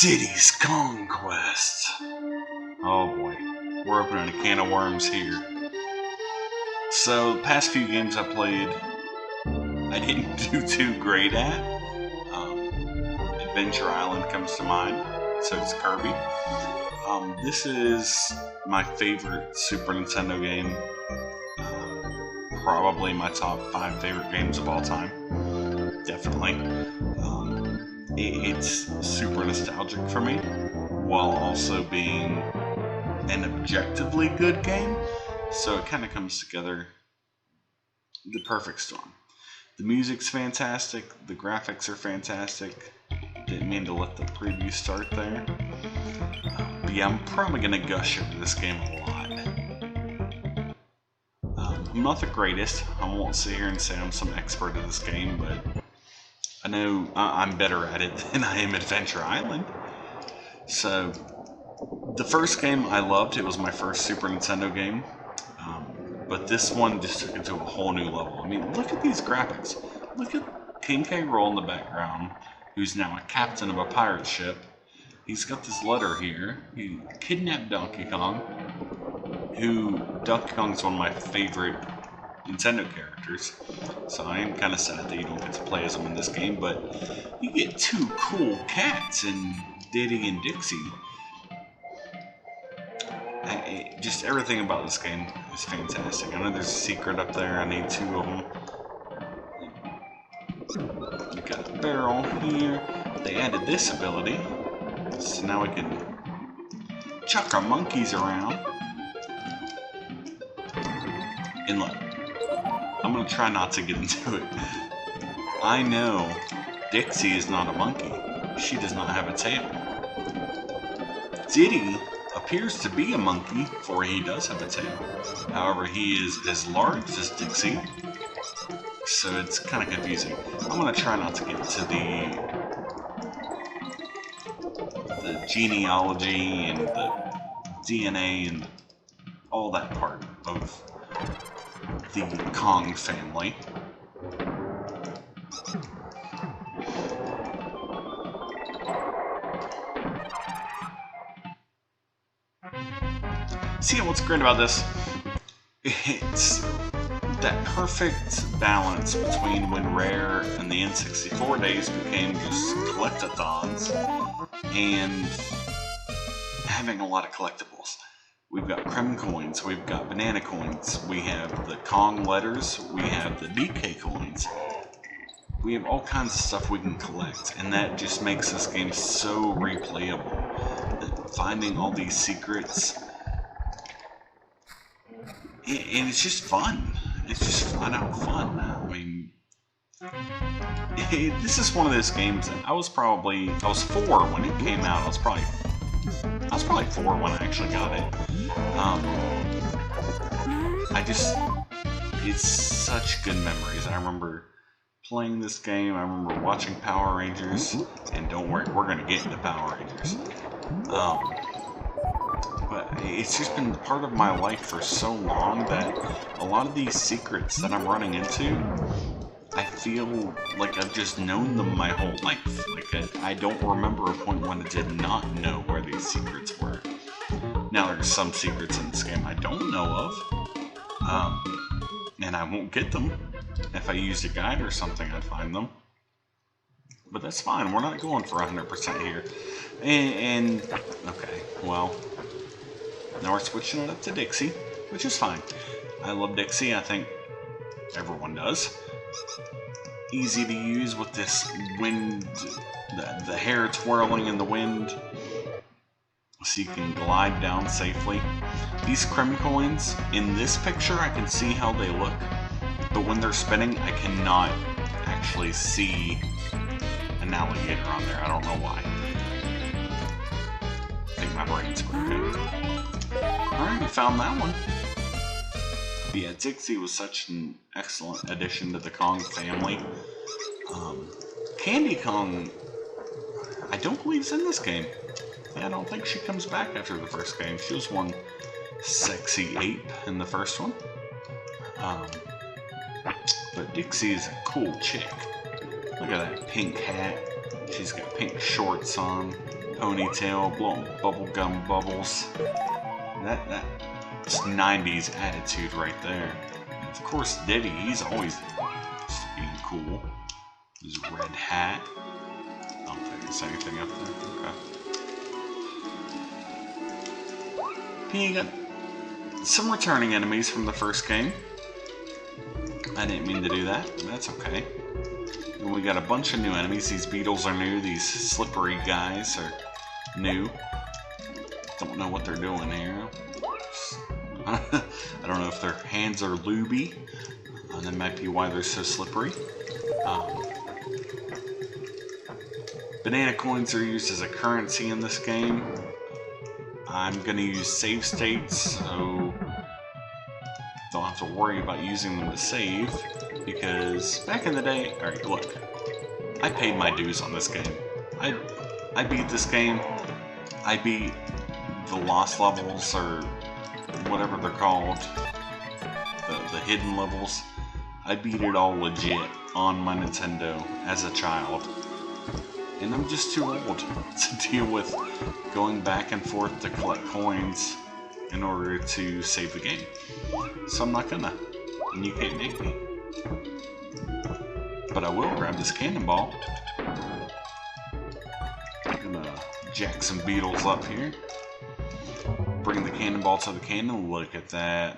Diddy's Conquest. Oh boy, we're opening a can of worms here. So, the past few games I played, I didn't do too great at. Adventure Island comes to mind, so does Kirby. This is my favorite Super Nintendo game. Probably my top 5 favorite games of all time. Definitely. It's super nostalgic for me, while also being an objectively good game. So it kind of comes together, the perfect storm. The music's fantastic, the graphics are fantastic. Didn't mean to let the preview start there. But yeah, I'm probably going to gush over this game a lot. I'm not the greatest. I won't sit here and say I'm some expert at this game, but I know I'm better at it than I am Adventure Island. So, the first game I loved. It was my first Super Nintendo game. But this one just took it to a whole new level. I mean, look at these graphics. Look at King K. Rool in the background, who's now a captain of a pirate ship. He's got this letter here. He kidnapped Donkey Kong, who Donkey Kong is one of my favorite Nintendo characters. So I am kind of sad that you don't get to play as him in this game, but you get 2 cool cats in Diddy and Dixie. Just everything about this game is fantastic. I know there's a secret up there. I need 2 of them. We got a barrel here. They added this ability, so now we can chuck our monkeys around. And look, I'm gonna try not to get into it. I know Dixie is not a monkey. She does not have a tail. Diddy appears to be a monkey, for he does have a tail. However, he is as large as Dixie, so it's kind of confusing. I'm gonna try not to get into the genealogy and the DNA and all that part of the Kong family. See what's great about this? It's that perfect balance between when Rare and the N64 days became just collectathons and having a lot of collectibles. We've got Krem coins, we've got banana coins, we have the Kong letters, we have the DK coins. We have all kinds of stuff we can collect, and that just makes this game so replayable. Finding all these secrets, and it's just fun. It's just flat out fun. I mean, this is one of those games that I was 4 when it came out. I was probably 4 when I actually got it. It's such good memories. I remember playing this game. I remember watching Power Rangers, and don't worry, we're gonna get into Power Rangers. But it's just been part of my life for so long that a lot of these secrets that I'm running into, I feel like I've just known them my whole life. Like I don't remember a point when I did not know where these secrets were. Now there's some secrets in this game I don't know of, and I won't get them. If I used a guide or something, I'd find them. But that's fine. We're not going for 100% here. And okay, well, now we're switching it up to Dixie, which is fine. I love Dixie. I think everyone does. Easy to use with this wind, the hair twirling in the wind, so you can glide down safely. These Krem coins, in this picture I can see how they look, but when they're spinning I cannot actually see an alligator on there. I don't know why. I think my brain's broken. Alright, we found that one. But yeah, Dixie was such an excellent addition to the Kong family. Candy Kong, I don't believe is in this game. Yeah, I don't think she comes back after the first game. She was one sexy ape in the first one. But Dixie is a cool chick. Look at that pink hat. She's got pink shorts on. ponytail, blowing bubblegum bubbles. That's 90s attitude right there. And of course, Diddy, he's always just being cool. His red hat. I don't think there's anything up there. Okay. You got some returning enemies from the first game. I didn't mean to do that, but that's okay. And we got a bunch of new enemies. These beetles are new. These slippery guys are new. Don't know what they're doing here. I don't know if their hands are lubey. And that might be why they're so slippery. Banana coins are used as a currency in this game. I'm going to use save states, so don't have to worry about using them to save. Because back in the day, alright, look. I paid my dues on this game. I beat this game. I beat the lost levels, or whatever they're called. The hidden levels. I beat it all legit on my Nintendo as a child. And I'm just too old to deal with going back and forth to collect coins in order to save the game. So I'm not gonna. And you can't make me. But I will grab this cannonball. I'm gonna jack some beetles up here. Bring the cannonball to the cannon. Look at that.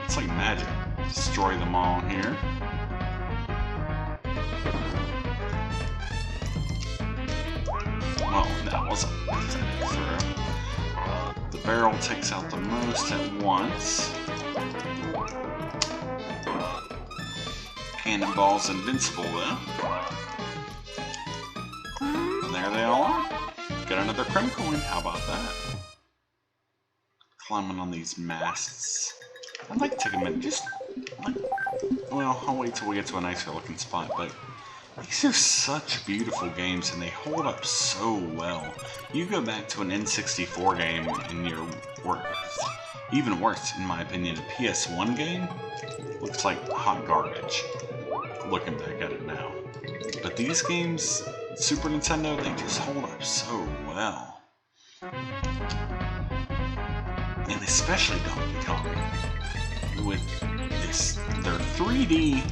It's like magic. Destroy them all here. Well, that was a pathetic throw. The barrel takes out the most at once. Cannonball's invincible though. And there they all are. Got another Creme coin. How about that? Climbing on these masts. I'd like to take a minute. Just like, well, I'll wait till we get to a nicer looking spot, but these are such beautiful games and they hold up so well. You go back to an N64 game and you're even worse, in my opinion, a PS1 game looks like hot garbage. Looking back at it now. But these games, Super Nintendo, they just hold up so well. And especially Donkey Kong. With this, their 3D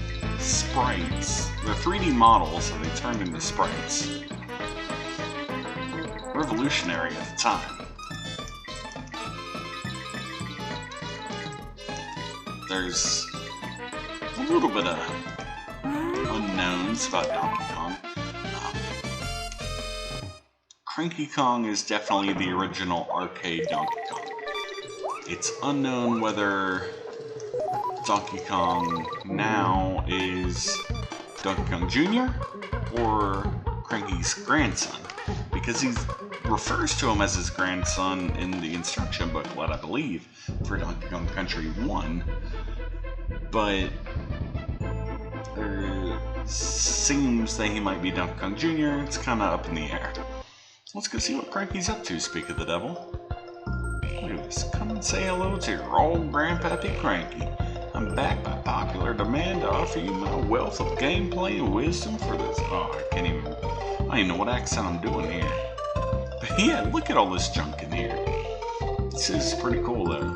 sprites, their 3D models that they turned into sprites. Revolutionary at the time. There's a little bit of unknowns about Donkey Kong. Cranky Kong is definitely the original arcade Donkey Kong. It's unknown whether Donkey Kong now is Donkey Kong Jr. or Cranky's grandson, because he refers to him as his grandson in the instruction booklet, I believe, for Donkey Kong Country 1, but there seems that he might be Donkey Kong Jr. It's kind of up in the air. Let's go see what Cranky's up to, speak of the devil. Look at this. Come and say hello to your old Grandpappy Cranky. I'm back by popular demand to offer you my wealth of gameplay and wisdom for this. Oh, I don't even know what accent I'm doing here. But yeah, look at all this junk in here. This is pretty cool though.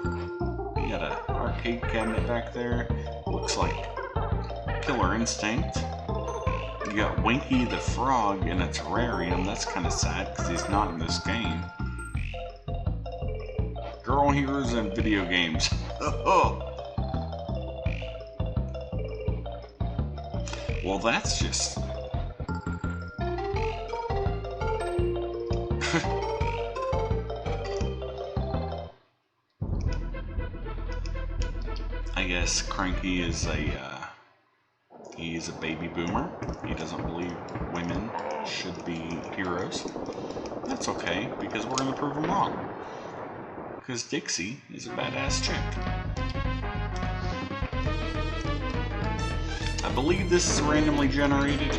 You got an arcade cabinet back there. Looks like Killer Instinct. You got Winky the Frog in a terrarium. That's kind of sad because he's not in this game. Girl heroes and video games. Well, that's just... I guess Cranky is he's a baby boomer. He doesn't believe women should be heroes. That's okay, because we're going to prove him wrong. Because Dixie is a badass chick. I believe this is randomly generated.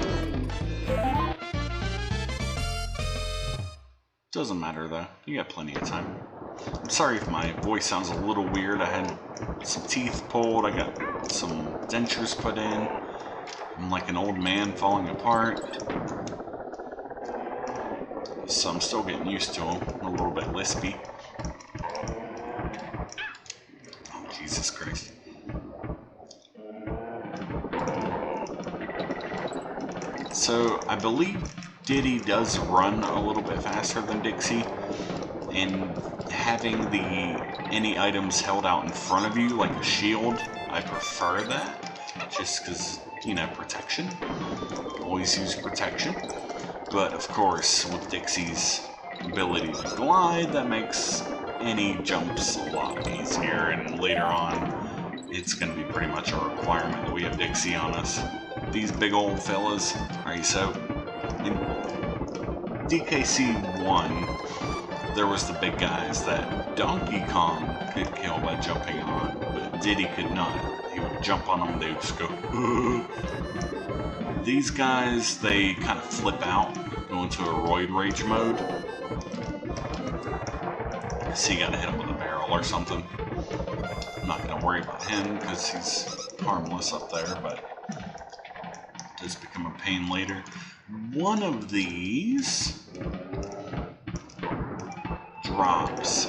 Doesn't matter though, you got plenty of time. I'm sorry if my voice sounds a little weird. I had some teeth pulled, I got some dentures put in. I'm like an old man falling apart. so I'm still getting used to them. A little bit lispy. Oh, Jesus Christ. So, I believe Diddy does run a little bit faster than Dixie, and having any items held out in front of you, like a shield, I prefer that, just because, you know, protection. Always use protection. But, of course, with Dixie's ability to glide, that makes any jumps a lot easier, and later on, it's going to be pretty much a requirement that we have Dixie on us. These big old fellas. Alright, so in DKC 1, there was the big guys that Donkey Kong could kill by jumping on, but Diddy could not. He would jump on them, they would just go, These guys, they kind of flip out, go into a roid rage mode. So you gotta hit him with a barrel or something. I'm not gonna worry about him because he's harmless up there, but it does become a pain later. One of these drops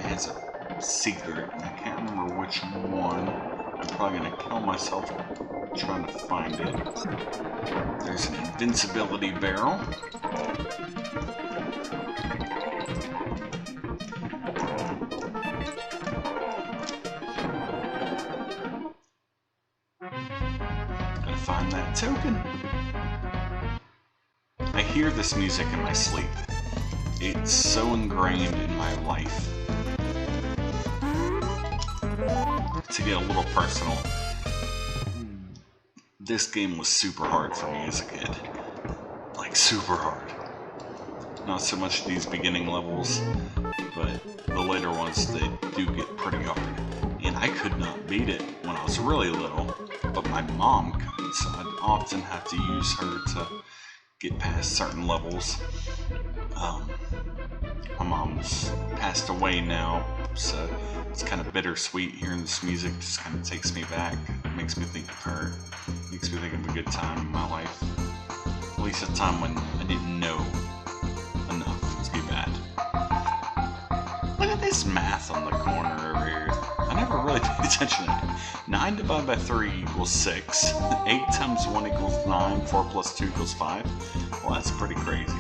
has a secret, and I can't remember which one. I'm probably gonna kill myself trying to find it. There's an invincibility barrel. Gotta find that token. I hear this music in my sleep. It's so ingrained in my life. To get a little personal, this game was super hard for me as a kid. Like, super hard. Not so much these beginning levels, but the later ones, they do get pretty hard. And I could not beat it when I was really little, but my mom could, so I'd often have to use her to get past certain levels. My mom's passed away now, so it's kind of bittersweet hearing this music. Just kind of takes me back, makes me think of her, makes me think of a good time in my life. At least a time when I didn't know enough to be bad. Look at this math on the corner over here. I never really paid attention to it. 9 divided by 3 equals 6. 8 times 1 equals 9. 4 plus 2 equals 5. Well, that's pretty crazy.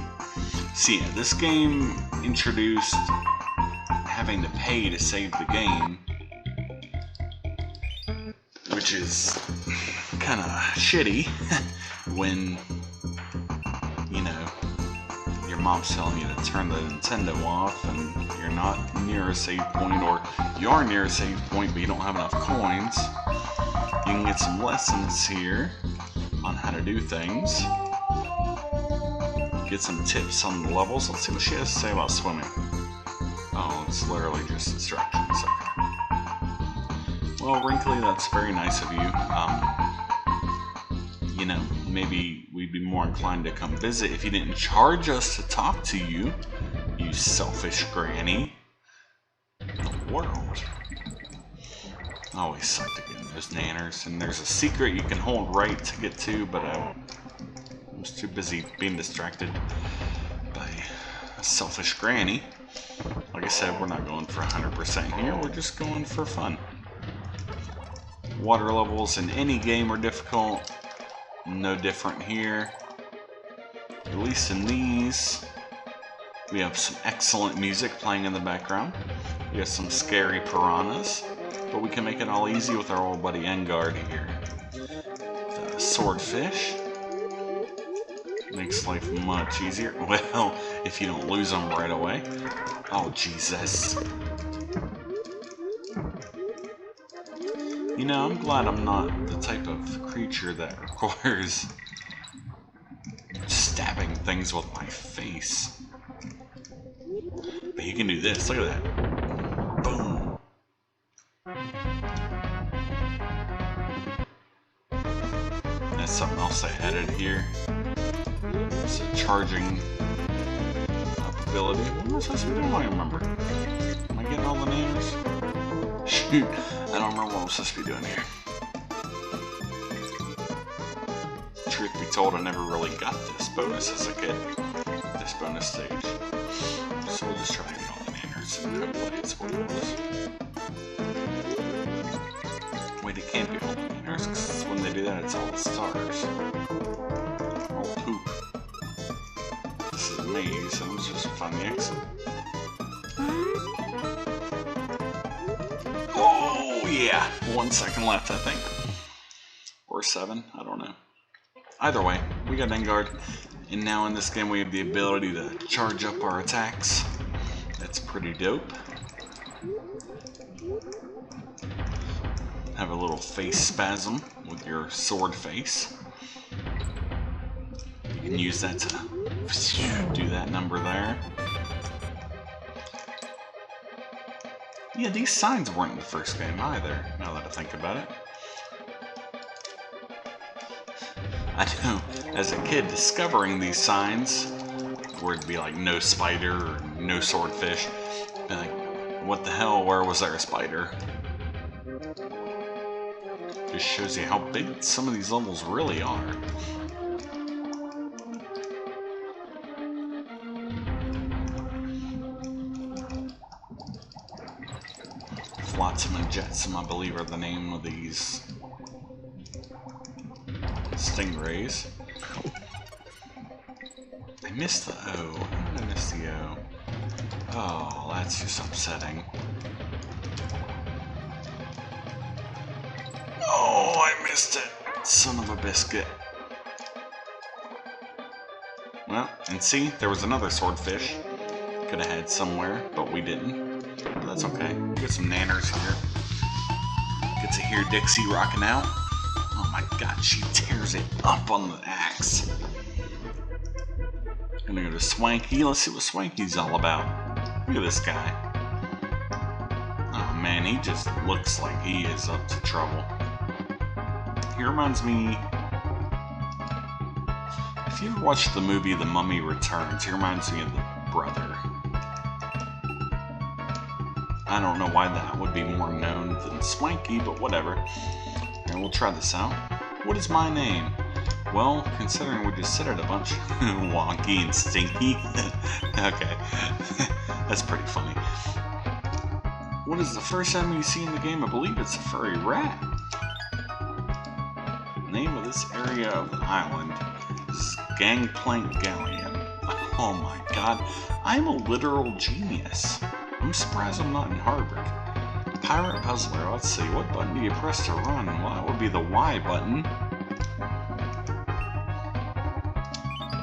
See, yeah, this game introduced having to pay to save the game, which is kind of shitty when, you know, your mom's telling you to turn the Nintendo off and you're not near a save point, or you are near a save point but you don't have enough coins. You can get some lessons here on how to do things. Get some tips on the levels. Let's see what she has to say about swimming. Oh, it's literally just instructions. Okay. Well, Wrinkly, that's very nice of you. You know, maybe we'd be more inclined to come visit if you didn't charge us to talk to you, you selfish granny. The world. I always suck to get in those nanners. And there's a secret you can hold right to get to, but I was too busy being distracted by a selfish granny. Like I said, we're not going for 100% here, we're just going for fun. Water levels in any game are difficult. No different here. At least in these, we have some excellent music playing in the background. We have some scary piranhas, but we can make it all easy with our old buddy Engard here. The swordfish makes life much easier. Well, if you don't lose them right away. Oh, Jesus. You know, I'm glad I'm not the type of creature that requires stabbing things with my face. But you can do this. Look at that. Boom. That's something else I added here. It's a charging ability. What am I supposed to be doing? I don't remember. Am I getting all the names? Shoot, I don't remember what I'm supposed to be doing here. Truth be told, I never really got this bonus as a kid. The this bonus stage. So we'll just try to get all the nanners and hopefully it's what it was. Wait, it can't be all the nanners, because when they do that, it's all the stars. Oh, poop. This is a maze, and let's just find the exit. Oh, yeah! 1 second left, I think. Or 7, I don't know. Either way, we got Enguarde, and now in this game we have the ability to charge up our attacks. That's pretty dope. Have a little face spasm with your sword face. You can use that to do that number there. Yeah, these signs weren't in the first game either, now that I think about it. I know, as a kid, discovering these signs, where it'd be like no spider or no swordfish, and like, what the hell, where was there a spider? Just shows you how big some of these levels really are. Flotsam and Jetsam, I believe, are the name of these stingrays. I missed the O. How did I miss the O? Oh, that's just upsetting. Oh, I missed it. Son of a biscuit. Well, and see, there was another swordfish. Could have had somewhere, but we didn't. But that's okay. We got some nanners here. Get to hear Dixie rocking out. Oh my god, she tears it up on the axe. Gonna go to Swanky. Let's see what Swanky's all about. Look at this guy. Oh man, he just looks like he is up to trouble. He reminds me... If you ever watched the movie The Mummy Returns, he reminds me of the brother. I don't know why that would be more known than Swanky, but whatever. And we'll try this out. What is my name? Well, considering we just said it a bunch. Wonky and Stinky. Okay. That's pretty funny. What is the first enemy you see in the game? I believe it's a furry rat. The name of this area of the island is Gangplank Galleon. Oh my god. I'm a literal genius. I'm surprised I'm not in Harvard. Pirate Puzzler, let's see, what button do you press to run? Well, that would be the Y button.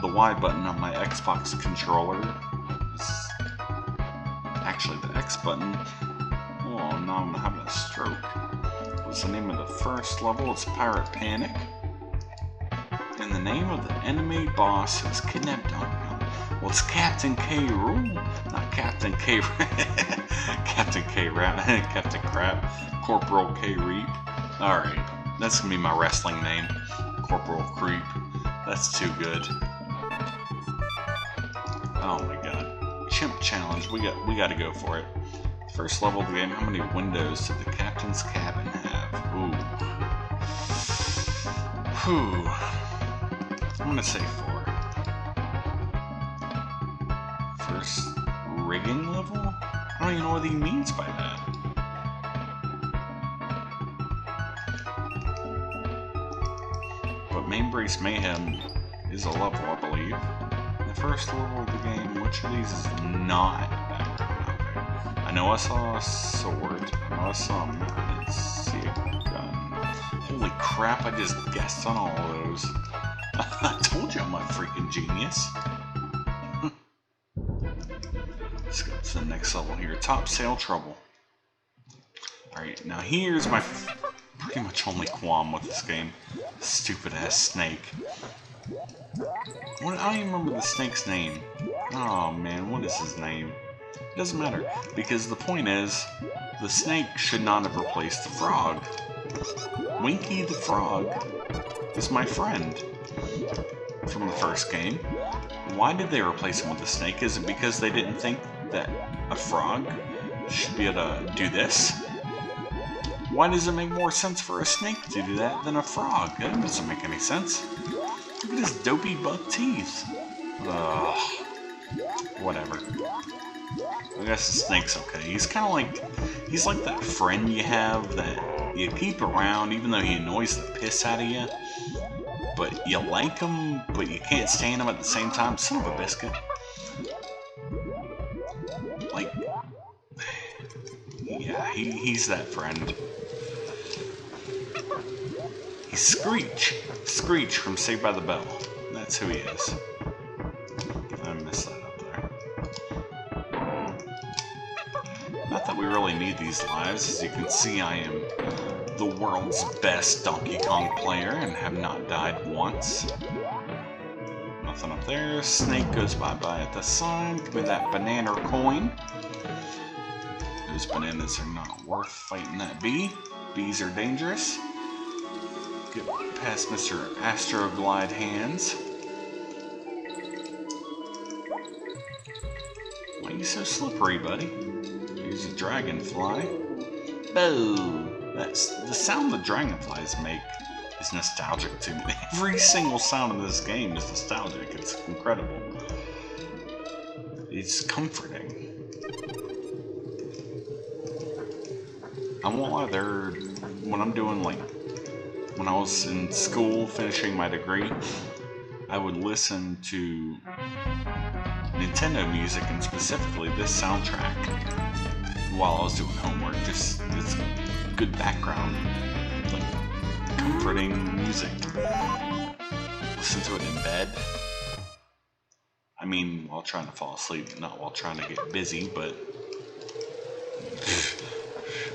The Y button on my Xbox controller is actually the X button. Oh, now I'm having a stroke. What's the name of the first level? It's Pirate Panic. And the name of the enemy boss is Kidnapped Donkey. Well, it's Captain K. Rool, not Captain K. Captain K. Rat, Captain Crap, Corporal K. Reap. Alright, that's gonna be my wrestling name, Corporal Creep. That's too good. Oh my god. Chimp challenge, we got to go for it. First level of the game, how many windows did the captain's cabin have? Ooh. Whew. I'm gonna say 4. First rigging level? I don't even know what he means by that. But Mainbrace Mayhem is a level, I believe. The first level of the game, which of these is not background? I know I saw a sword. I know I saw a mounted sea gun. Holy crap, I just guessed on all of those. I told you I'm a freaking genius. Let's go to the next level here. Top Sail Trouble. Alright, now here's my pretty much only qualm with this game. Stupid ass snake. I don't even remember the snake's name. Oh man, what is his name? It doesn't matter, because the point is, the snake should not have replaced the frog. Winky the Frog is my friend from the first game. Why did they replace him with a snake? Is it because they didn't think that a frog should be able to do this? Why does it make more sense for a snake to do that than a frog? That doesn't make any sense. Look at his dopey buck teeth. Ugh. whatever. I guess the snake's okay. He's kind of like, he's like that friend you have that you keep around even though he annoys the piss out of you. But you like him, but you can't stand him at the same time. Son of a biscuit. Like, yeah, he's that friend. He's Screech. Screech from Saved by the Bell. That's who he is. I missed that up there. Not that we really need these lives. As you can see, I am the world's best Donkey Kong player and have not died once. Nothing up there. Snake goes bye-bye at the sign. Give me that banana coin. Those bananas are not worth fighting that bee. Bees are dangerous. Get past Mr. Astroglide Hands. Why are you so slippery, buddy? Here's a dragonfly. Boo! That's the sound the dragonflies make is nostalgic to me. Every single sound in this game is nostalgic. It's incredible. It's comforting. I won't lie, when I'm doing like, when I was in school finishing my degree, I would listen to Nintendo music and specifically this soundtrack while I was doing homework. Just, it's good background, like comforting music. Listen to it in bed. I mean, while trying to fall asleep, not while trying to get busy, but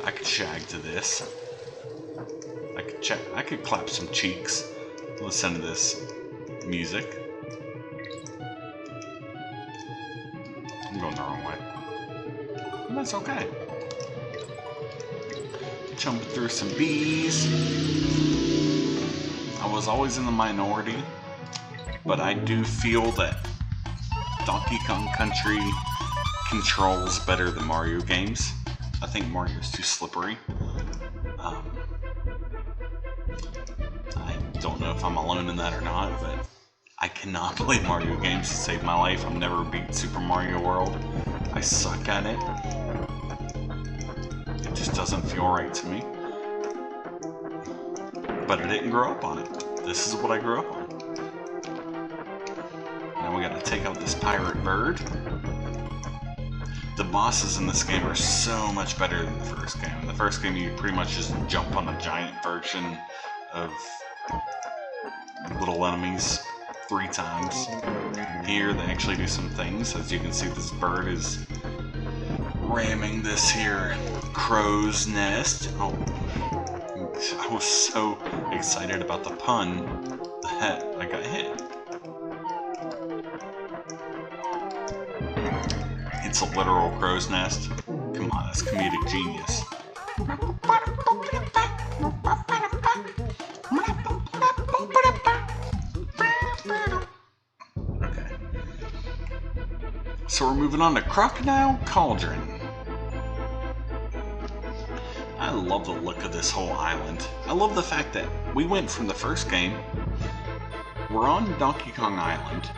I could shag to this. I could clap some cheeks, listen to this music. I'm going the wrong way. That's okay. Jumping through some bees. I was always in the minority, but I do feel that Donkey Kong Country controls better than Mario games. I think Mario's too slippery. I don't know if I'm alone in that or not, but I cannot play Mario games to save my life. I've never beat Super Mario World. I suck at it. It just doesn't feel right to me. But I didn't grow up on it. This is what I grew up on. Now we gotta take out this pirate bird. The bosses in this game are so much better than the first game. In the first game you pretty much just jump on a giant version of little enemies 3 times. Here they actually do some things. As you can see, this bird is ramming this here crow's nest. Oh, I was so excited about the pun that I got hit. It's a literal crow's nest. Come on, that's comedic genius. Okay. So we're moving on to Crocodile Cauldron. I love the look of this whole island. I love the fact that we went from the first game, we're on Donkey Kong Island,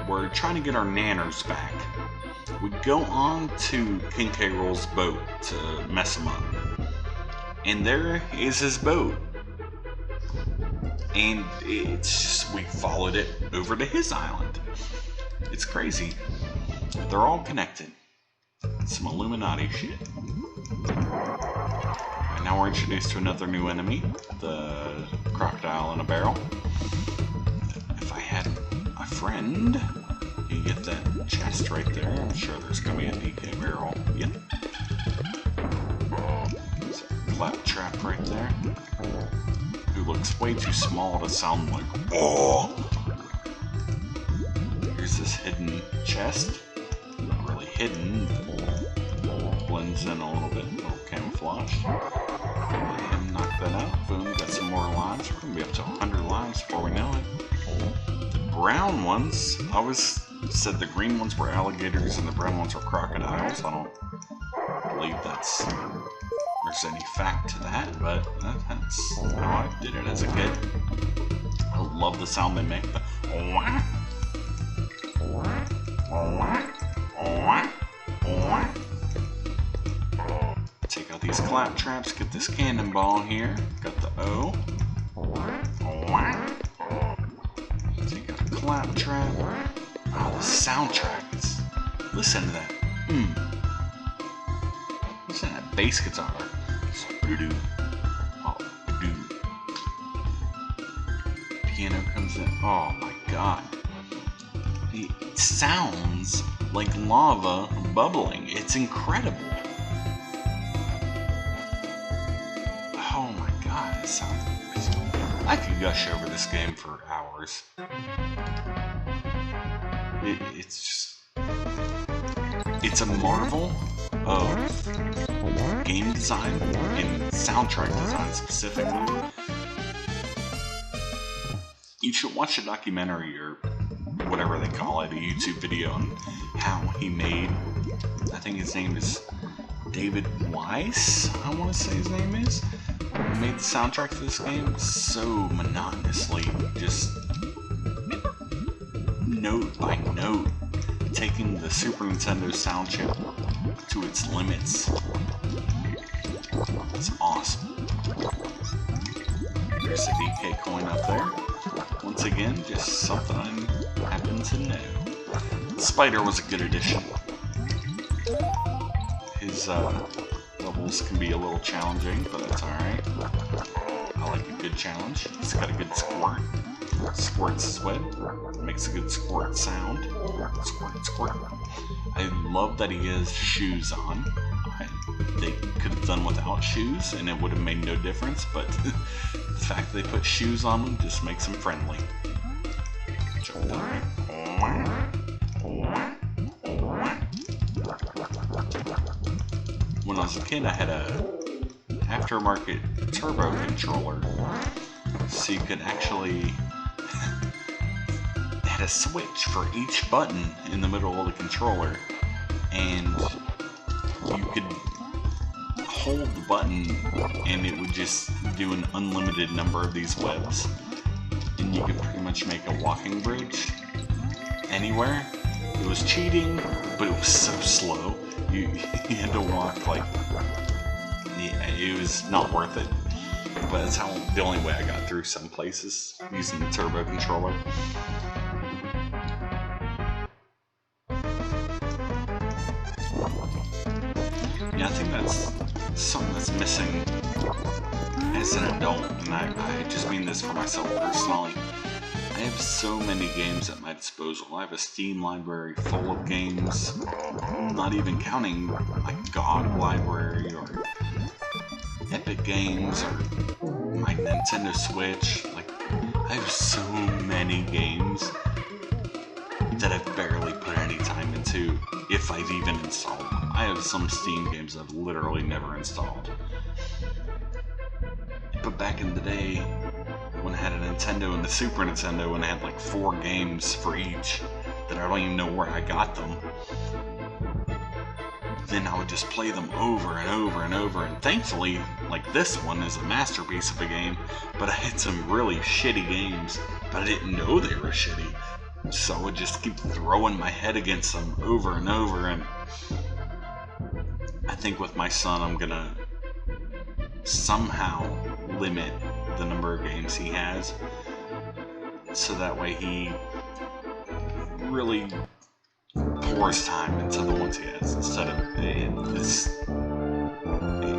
we're trying to get our nanners back. We go on to King K. Rool's boat to mess him up. And there is his boat. And it's just, we followed it over to his island. It's crazy. They're all connected. Some Illuminati shit. And now we're introduced to another new enemy, the crocodile in a barrel. If I had a friend, you get that chest right there. I'm sure there's gonna be a DK barrel. Yep. There's a claptrap right there. Who looks way too small to sound like oh. Here's this hidden chest. Not really hidden, but blends in a little bit, a little camouflage. And knock that out. Boom, got some more lives. We're gonna be up to 100 lives before we know it. The brown ones, I always said the green ones were alligators and the brown ones were crocodiles. I don't believe there's any fact to that, but that's how I did it as a kid. I love the sound they make. The these claptraps, get this cannonball here. Got the O. So you got a claptrap. Oh, the soundtrack is... Listen to that. Listen to that bass guitar. Piano comes in. Oh my god. It sounds like lava bubbling. It's incredible. Oh my god, it sounds amazing. I could gush over this game for hours. It's just... It's a marvel of game design and soundtrack design specifically. You should watch a documentary or whatever they call it, a YouTube video on how he made, I think his name is David Weiss, I want to say his name is, made the soundtrack for this game so monotonously, just note by note, taking the Super Nintendo sound chip to its limits. It's awesome. There's a DK coin up there. Once again, just something I happen to know. Spider was a good addition. His levels can be a little challenging, but that's alright. I like a good challenge. He's got a good squirt. Squirts his web. Makes a good squirt sound. Squirt, squirt. I love that he has shoes on. They could have done without shoes and it would have made no difference, but the fact that they put shoes on them just makes them friendly. Jump down. When I was a kid, I had a aftermarket turbo controller, so you could actually had a switch for each button in the middle of the controller, and you could hold the button and it would just do an unlimited number of these webs, and you could pretty much make a walking bridge anywhere. It was cheating, but it was so slow. You had to walk like, it was not worth it. But that's the only way I got through some places, using the turbo controller. Yeah, I think that's something that's missing as an adult, and I just mean this for myself personally. I have so many games at my disposal. I have a Steam library full of games, not even counting my GOG library or Epic Games or my Nintendo Switch. Like, I have so many games that I've barely put any time into, if I've even installed them. I have some Steam games I've literally never installed. But back in the day, when I had a Nintendo and the Super Nintendo, and I had like 4 games for each that I don't even know where I got them, then I would just play them over and over and over, and thankfully, like this one is a masterpiece of a game, but I had some really shitty games, but I didn't know they were shitty, so I would just keep throwing my head against them over and over, and I think with my son I'm gonna somehow limit the number of games he has, so that way he really pours time into the ones he has, instead of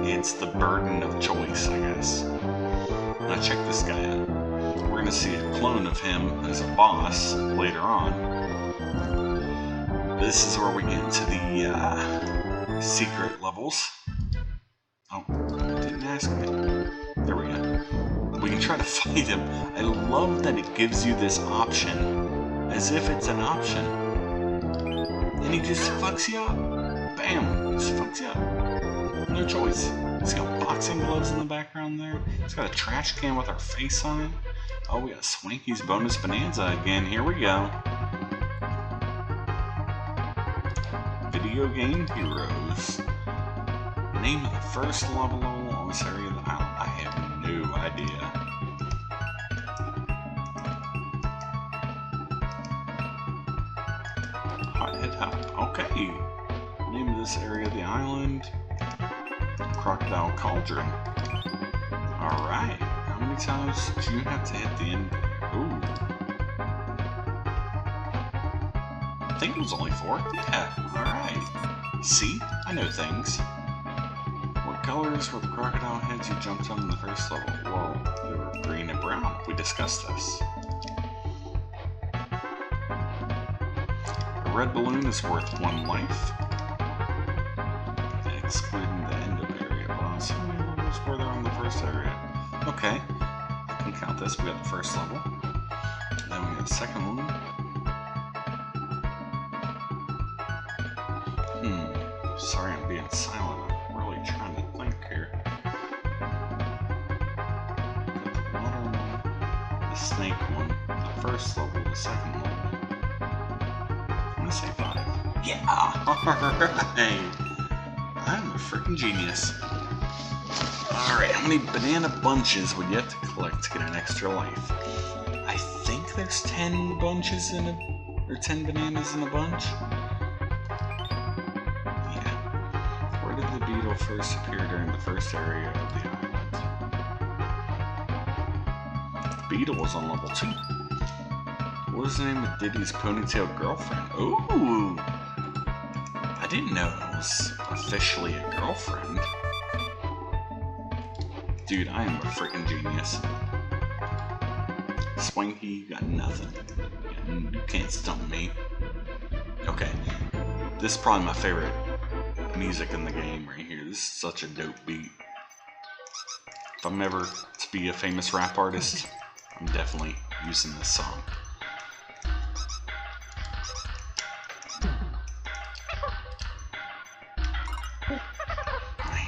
it's the burden of choice, I guess. Now check this guy out. We're gonna see a clone of him as a boss later on. This is where we get into the secret levels. Oh, it didn't ask me. There we go. We can try to fight him. I love that it gives you this option, as if it's an option. And he just fucks you up. Bam! Just fucks you up. No choice. He's got boxing gloves in the background there. He's got a trash can with our face on it. Oh, we got Swanky's Bonus Bonanza again. Here we go. Video Game Heroes. Name of the first level on this area of the island. I have no idea. Hothead Hop. Okay. Name of this area of the island. Crocodile Cauldron. Alright. How many times do you have to hit the end? Ooh. I think it was only 4. Yeah, alright. See? I know things. What colors were the crocodile heads you jumped on in the first level? Well, they were green and brown. We discussed this. A red balloon is worth 1 life. Excluding the end of area. Well, so many levels were there on the first area? Okay. I can count this. We got the first level. Then we got the second one. Sorry I'm being silent. I'm really trying to think here. Got the water one, the snake one, the first level, the second level. I'm gonna say 5. Yeah! Alright! I'm a freaking genius. Alright, how many banana bunches would you have to collect to get an extra life? I think there's 10 bunches in a... or 10 bananas in a bunch? First appear during the first area of the island. The beetle was on level 2. What was the name of Diddy's ponytail girlfriend? Ooh! I didn't know it was officially a girlfriend. Dude, I am a freaking genius. Swanky, you got nothing. You can't stump me. Okay. This is probably my favorite music in the game right here. This is such a dope beat. If I'm ever to be a famous rap artist, I'm definitely using this song.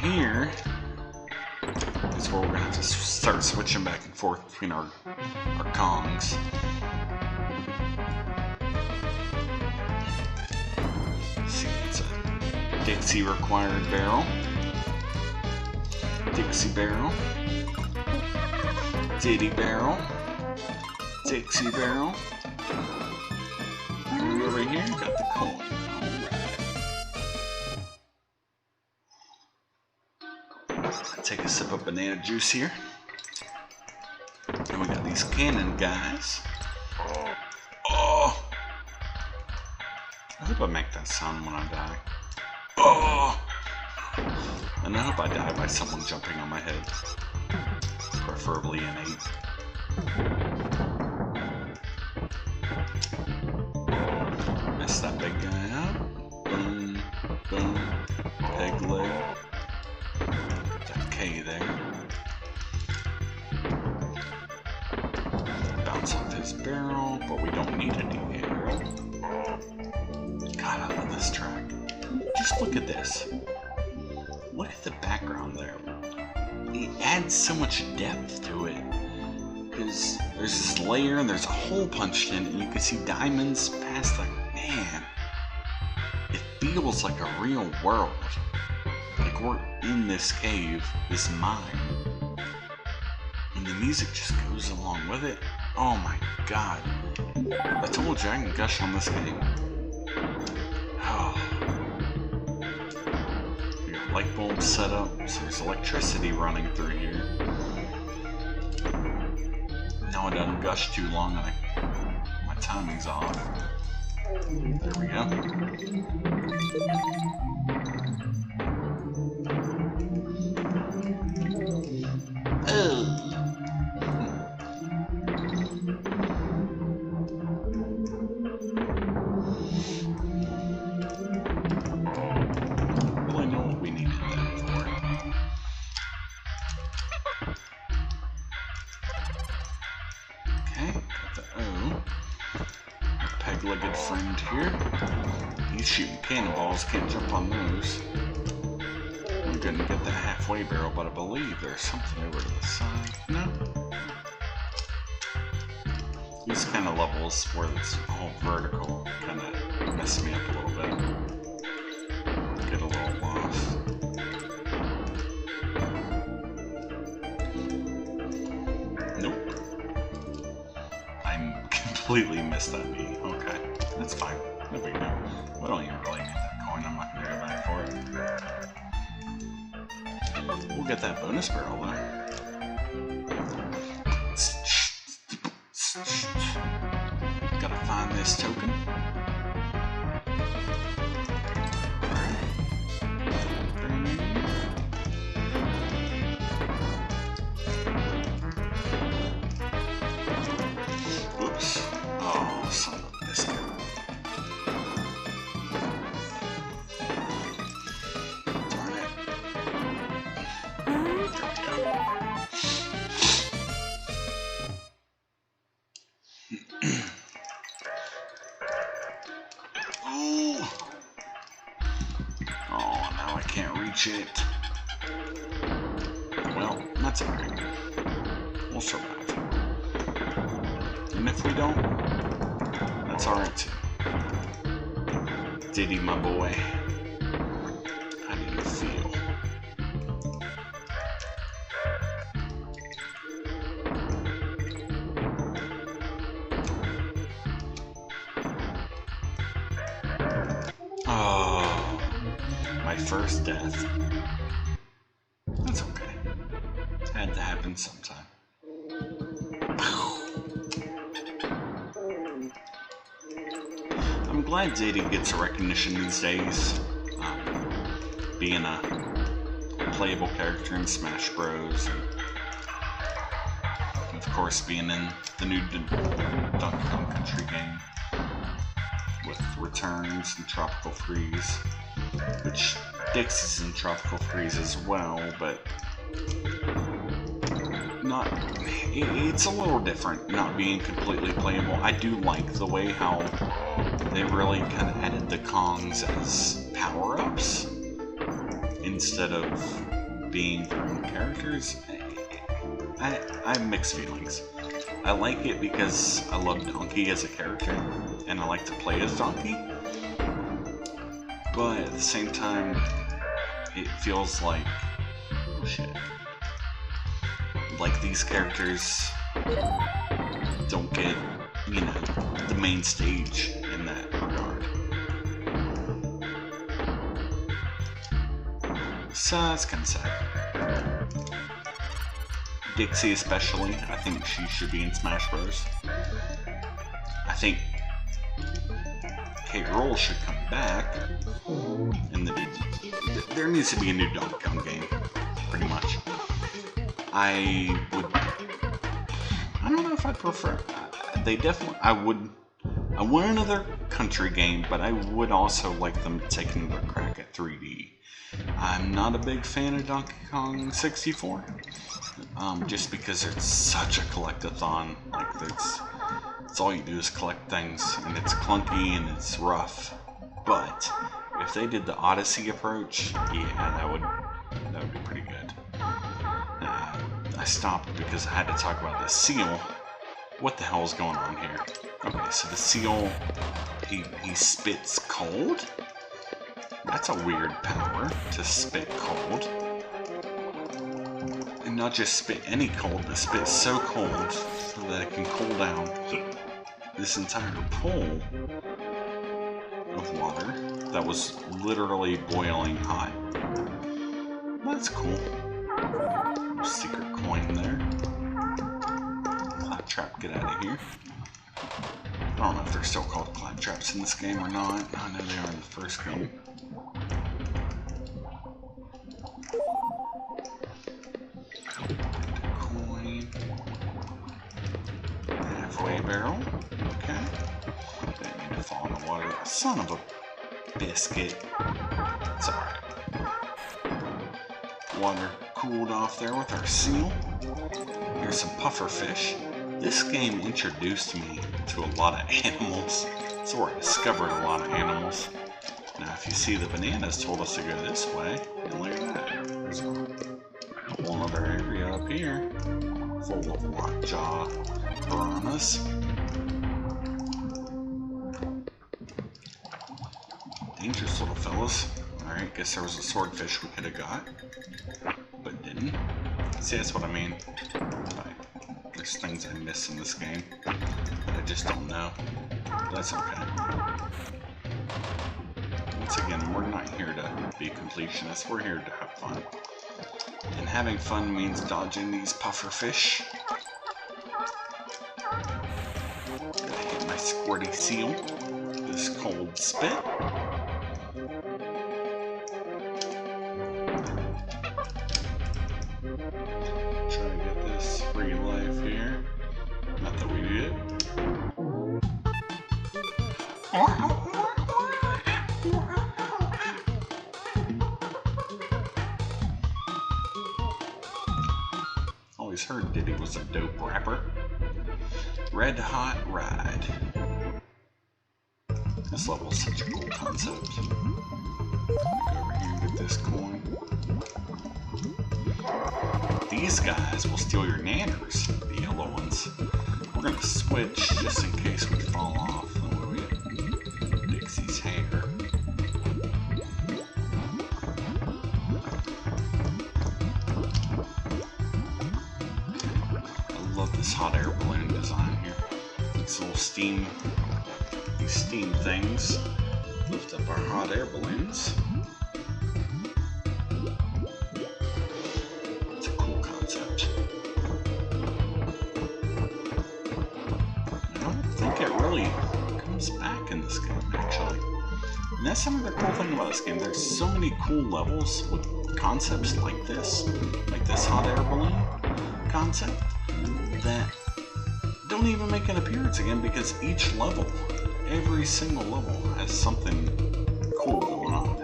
Here is where we're gonna have to start switching back and forth between our Kongs. Let's see, it's a Dixie required barrel. Dixie barrel. Diddy barrel. Dixie barrel. And over here, got the coin. Alright. Take a sip of banana juice here. And we got these cannon guys. Oh! I hope I make that sound when I die. Oh! And I hope I die by someone jumping on my head. Preferably an 8. Mess that big guy up. Boom, boom, peg leg. Got that K there. Bounce off his barrel, but we don't need a DK barrel. God, I love this track. Just look at this. Look at the background there. It adds so much depth to it. Because there's this layer and there's a hole punched in and you can see diamonds past the... Man. It feels like a real world. Like we're in this cave, this mine. And the music just goes along with it. Oh my god. I told you I can gush on this game. Oh. Light bulb set up, so there's electricity running through here. No, it doesn't gush too long, my timing's off. There we go. Oh. Peg-legged friend here. He's shooting cannonballs, can't jump on those. I'm gonna get that halfway barrel, but I believe there's something over to the side. No? These kind of levels where it's all vertical kind of mess me up a little bit. Get a little lost. Nope. I completely missed that beat. Okay, that's fine. No big deal. We don't even really need that coin. I'm not gonna go back for it. We'll get that bonus barrel though. Gotta find this token. Oops. Oh, son of a biscuit. Darn it. Ooh. Oh, now I can't reach it. Well, that's alright. We'll survive. And if we don't, that's alright too. Diddy, my boy. How do you feel? Oh, my first death. That's okay. Had to happen sometime. I'm glad Diddy gets recognition these days. Being a playable character in Smash Bros. And of course, being in the new Donkey Kong Country game with Returns and Tropical Freeze, which Dixie's in Tropical Freeze as well, but not. It's a little different, not being completely playable. I do like the way how they really kind of added the Kongs as power-ups instead of being their own characters. I have mixed feelings. I like it because I love Donkey as a character, and I like to play as Donkey. But at the same time, it feels like, oh shit, like these characters don't get, you know, the main stage in that regard. So that's kind of sad. Dixie especially, I think she should be in Smash Bros. I think K. Rool should come back, and there needs to be a new Donkey Kong game, pretty much. I don't know if I'd prefer. I want another country game, but I would also like them to take another crack at 3D. I'm not a big fan of Donkey Kong 64, just because it's such a collectathon. Like it's all you do is collect things, and it's clunky and it's rough. But if they did the Odyssey approach, yeah, that would be pretty good. I stopped because I had to talk about the seal. What the hell is going on here? Okay, so the seal, he spits cold? That's a weird power, to spit cold. And not just spit any cold, but spit so cold so that it can cool down this entire pool of water that was literally boiling hot. That's cool. Secret coin there. Claptrap, get out of here. I don't know if they're still called Claptraps in this game or not. I know they are in the first game. Coin. Halfway barrel. Okay. Didn't need to fall in the water. Son of a biscuit. It's alright. Water cooled off there with our seal. Here's some puffer fish. This game introduced me to a lot of animals. It's where I discovered a lot of animals. Now if you see, the bananas told us to go this way, and look at that. There's a whole other area up here full of lockjaw piranhas. Dangerous little fellas. Alright, guess there was a swordfish we could have got, but didn't. See, that's what I mean. There's things I miss in this game that I just don't know. But that's okay. Once again, we're not here to be completionists, we're here to have fun. And having fun means dodging these puffer fish. I hit my squirty seal. This cold spit. Try to get this free life here. Not that we did. Always heard Diddy was a dope rapper. Red Hot Ride. This level's such a cool concept. Go over here and get this coin. These guys will steal your nanners, the yellow ones. We're gonna switch just in case we fall off. Oh, we get Dixie's hair. I love this hot air balloon design here. These little steam things lift up our hot air balloons. It's a cool concept. I don't think it really comes back in this game, actually. And that's another cool thing about this game. There's so many cool levels with concepts like this hot air balloon concept, that don't even make an appearance again, because each level, every single level, has something cool going on.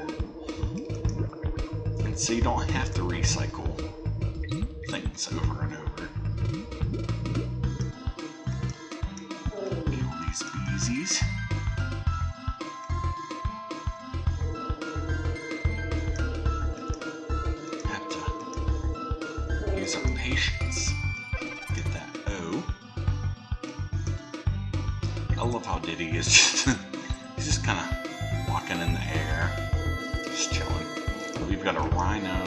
And so you don't have to recycle things over and over. Kill these beesies. Have to use our patience. Get that O. I love how Diddy is just he's just kind of walking in the air, just chilling. We've got a rhino,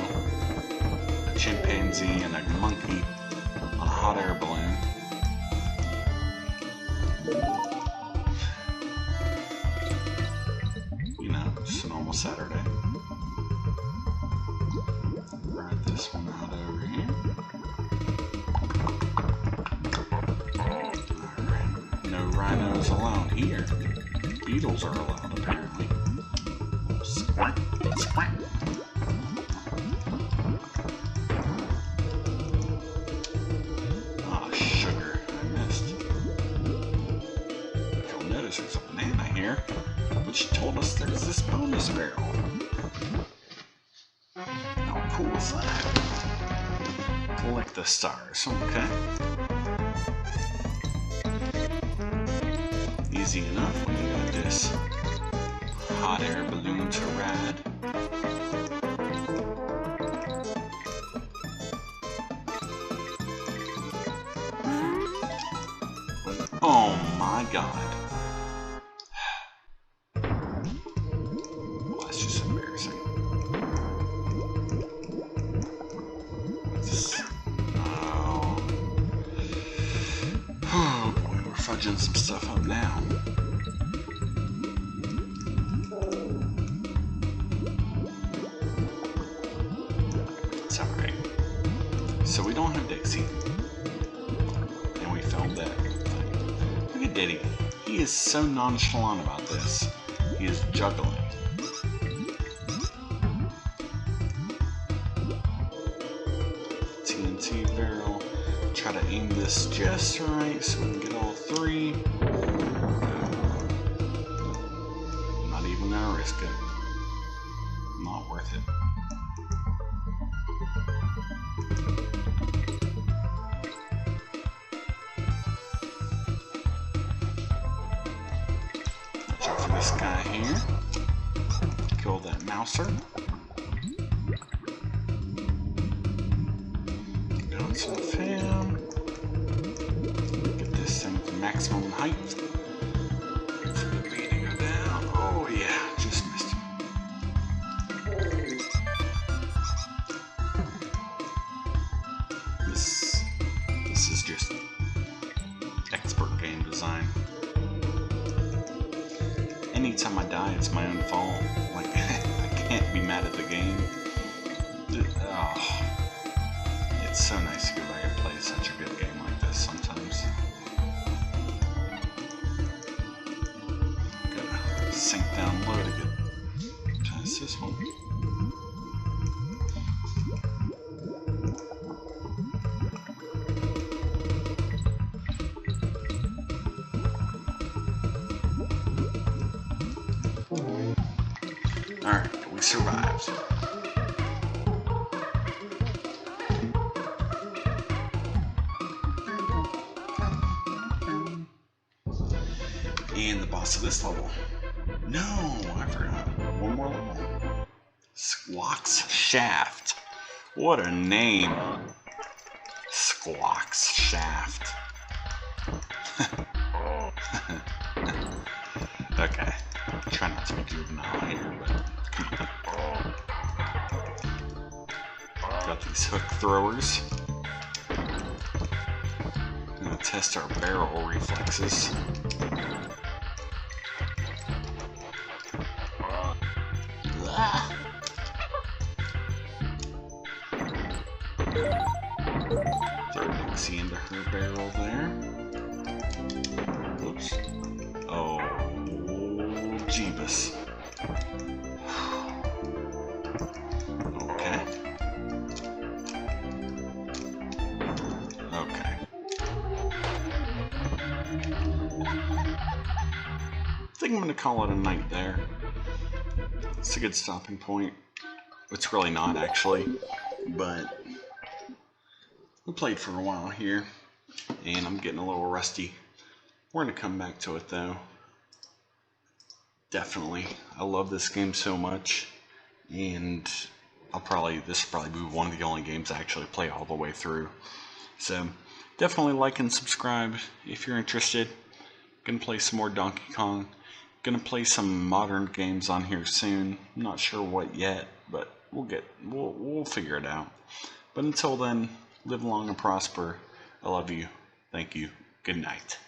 a chimpanzee, and a monkey on a hot air balloon. You know, just a normal Saturday. Ride this one out over here. No rhinos allowed here. Beetles are allowed, apparently. Squawk, squawk. Ah, sugar. I missed. You'll notice there's a banana here, which told us there's this bonus barrel. How cool is that? Collect the stars, okay. Easy enough when you got this hot air balloon to ride. Oh my god. Well, that's just embarrassing. Oh boy, we're fudging some stuff up now. It's alright. So we don't have Dixie. And we filmed that thing. Look at Diddy. He is so nonchalant about this. He is juggling. TNT barrel. Try to aim this just right so we can get all three. Not even gonna risk it. Not worth it. Watch out for this guy here. Kill that mouser. Down some fam. Get this thing to maximum height. Wait for the bee to go down. Oh yeah, just missed him. This is just expert game design. Anytime I die, it's my own fault. Like, I can't be mad at the game. Oh. this one. Alright, we survived. And the boss of this level. No, I forgot. One more level. Squawk's Shaft. What a name. Squawk's Shaft. Okay. Try not to be juvenile here, but come on. Got these hook throwers. Gonna test our barrel reflexes. Throw Dixie into her barrel there. Oops. Oh, Jeebus. Okay. Okay. I think I'm gonna call it a night there. It's a good stopping point. It's really not, actually, but we played for a while here, and I'm getting a little rusty. We're gonna come back to it though. Definitely, I love this game so much, and this will probably be one of the only games I actually play all the way through. So definitely like and subscribe if you're interested. Gonna play some more Donkey Kong. Gonna play some modern games on here soon. I'm not sure what yet, but we'll figure it out. But until then, live long and prosper. I love you. Thank you. Good night.